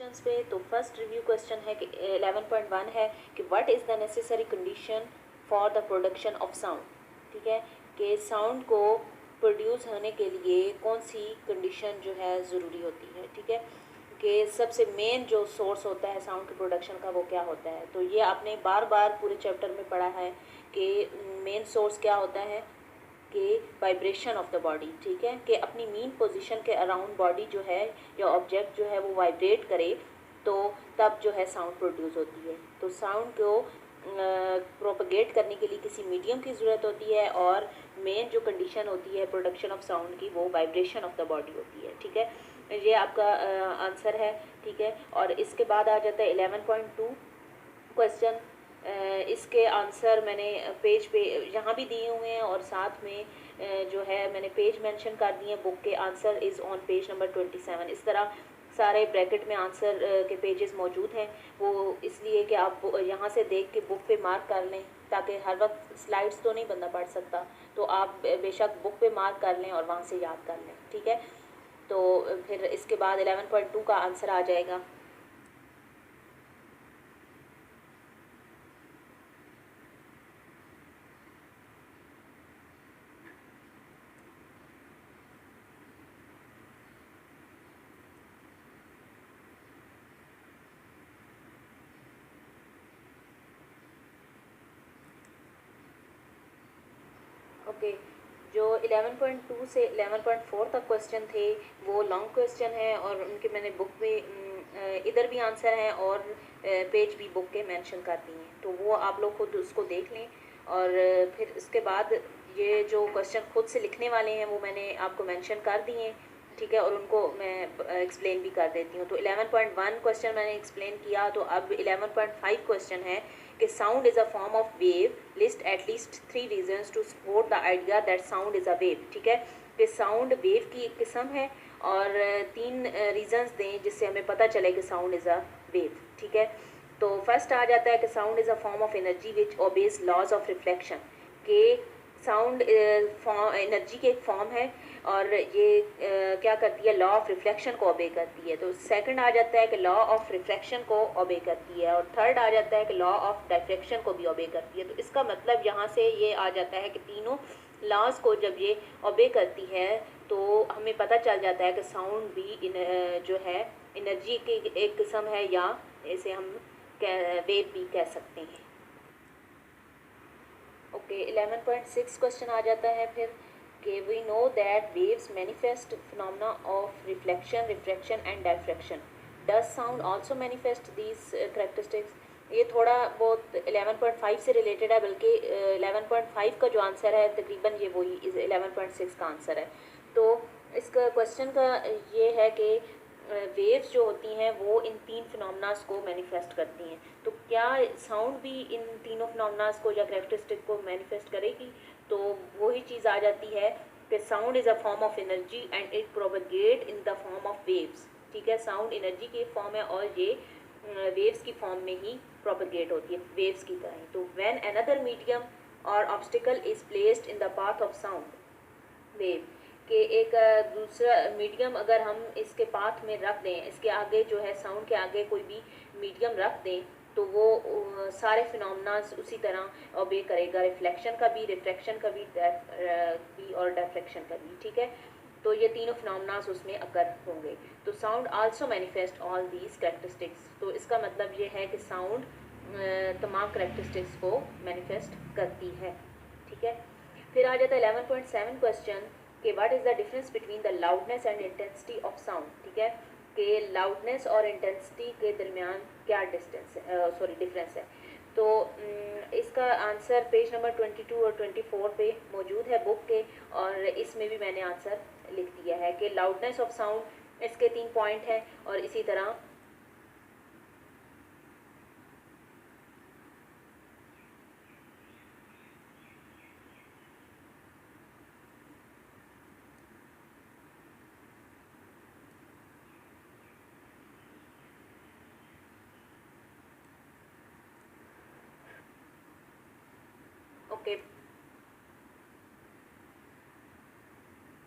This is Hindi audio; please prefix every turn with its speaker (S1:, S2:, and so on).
S1: क्वेश्चंस पे। तो फर्स्ट रिव्यू क्वेश्चन है कि 11.1 है कि what is the necessary condition for the production of sound. ठीक है, कि साउंड को प्रोड्यूस होने के लिए कौन सी कंडीशन जो है ज़रूरी होती है। ठीक है, कि सबसे मेन जो सोर्स होता है साउंड के प्रोडक्शन का वो क्या होता है। तो ये आपने बार बार पूरे चैप्टर में पढ़ा है कि मेन सोर्स क्या होता है, कि वाइब्रेशन ऑफ द बॉडी। ठीक है, कि अपनी मीन पोजीशन के अराउंड बॉडी जो है या ऑब्जेक्ट जो है वो वाइब्रेट करे तो तब जो है साउंड प्रोड्यूस होती है। तो साउंड को प्रोपगेट करने के लिए किसी मीडियम की ज़रूरत होती है और मेन जो कंडीशन होती है प्रोडक्शन ऑफ साउंड की वो वाइब्रेशन ऑफ द बॉडी होती है। ठीक है, ये आपका आंसर है। ठीक है, और इसके बाद आ जाता है 11.2 क्वेश्चन। इसके आंसर मैंने पेज पे यहाँ भी दिए हुए हैं और साथ में जो है मैंने पेज मेंशन कर दिए। बुक के answer is on page number 27। इस तरह सारे ब्रैकेट में आंसर के पेजेस मौजूद हैं। वो इसलिए कि आप यहाँ से देख के बुक पे मार्क कर लें, ताकि हर वक्त स्लाइड्स तो नहीं बंदा पढ़ सकता, तो आप बेशक बुक पे मार्क कर लें और वहाँ से याद कर लें। ठीक है, तो फिर इसके बाद 11.2 का आंसर आ जाएगा। ओके, जो 11.2 से 11.4 तक क्वेश्चन थे वो लॉन्ग क्वेश्चन है और उनके मैंने बुक में इधर भी आंसर हैं और पेज भी बुक के मेंशन कर दिए हैं। तो वो आप लोग खुद उसको देख लें और फिर इसके बाद ये जो क्वेश्चन खुद से लिखने वाले हैं वो मैंने आपको मेंशन कर दिए हैं। ठीक है, और उनको मैं एक्सप्लेन भी कर देती हूँ। तो 11.1 क्वेश्चन मैंने एक्सप्लेन किया। तो अब 11.5 क्वेश्चन है कि sound is a form of wave, list at least 3 reasons to support the idea that sound is a wave. ठीक है, कि साउंड वेव की एक किस्म है और 3 रीजंस दें जिससे हमें पता चले कि साउंड इज़ अ वेव। ठीक है, तो फर्स्ट आ जाता है कि sound is a form of energy which obeys laws of reflection. के साउंड एनर्जी की एक फॉर्म है और ये क्या करती है, लॉ ऑफ रिफ्लेक्शन को ओबे करती है। तो सेकंड आ जाता है कि लॉ ऑफ रिफ्लेक्शन को ओबे करती है और थर्ड आ जाता है कि लॉ ऑफ डायफ्रेक्शन को भी ओबे करती है। तो इसका मतलब यहाँ से ये आ जाता है कि तीनों लॉज को जब ये ओबे करती है तो हमें पता चल जाता है कि साउंड भी जो है एनर्जी की एक किस्म है या इसे हम वेव भी कह सकते हैं। ओके, 11.6 क्वेश्चन आ जाता है फिर कि we know that waves manifest phenomena of reflection, refraction and diffraction. Does sound also manifest these characteristics. ये थोड़ा बहुत 11.5 से रिलेटेड है, बल्कि 11.5 का जो आंसर है तकरीबन ये वही 11.6 का आंसर है। तो इसका क्वेश्चन का ये है कि वेव्स जो होती हैं वो इन 3 फिनोमेनास को मैनिफेस्ट करती हैं। तो क्या साउंड भी इन तीनों फिनोमेनास को या करेक्टरिस्टिक को मैनिफेस्ट करेगी। तो वही चीज़ आ जाती है कि sound is a form of energy and it propagate in the form of waves. ठीक है, साउंड एनर्जी की एक फॉर्म है और ये वेव्स की फॉर्म में ही प्रोपगेट होती है, वेव्स की तरह। तो व्हेन अनदर मीडियम और obstacle is placed in the path of sound wave, कि एक दूसरा मीडियम अगर हम इसके पाथ में रख दें, इसके आगे जो है साउंड के आगे कोई भी मीडियम रख दें तो वो सारे फिनोमेनास उसी तरह ओबे करेगा, रिफ्लेक्शन का भी, रिफ्रैक्शन का भी और डायफ्रैक्शन का भी। ठीक है, तो ये तीनों फिनोमेनास उसमें अकर होंगे। तो sound also manifest all these characteristics. तो इसका मतलब ये है कि साउंड तमाम करेक्टरिस्टिक्स को मैनिफेस्ट करती है। ठीक है, फिर आ जाता है 11.7 क्वेश्चन कि what is the difference between the loudness and intensity of sound. ठीक है, कि लाउडनेस और इंटेंसिटी के दरमियान क्या डिफरेंस है। तो इसका आंसर पेज नंबर 22 और 24 पे मौजूद है बुक के, और इसमें भी मैंने आंसर लिख दिया है कि लाउडनेस ऑफ साउंड इसके 3 पॉइंट हैं और इसी तरह ओके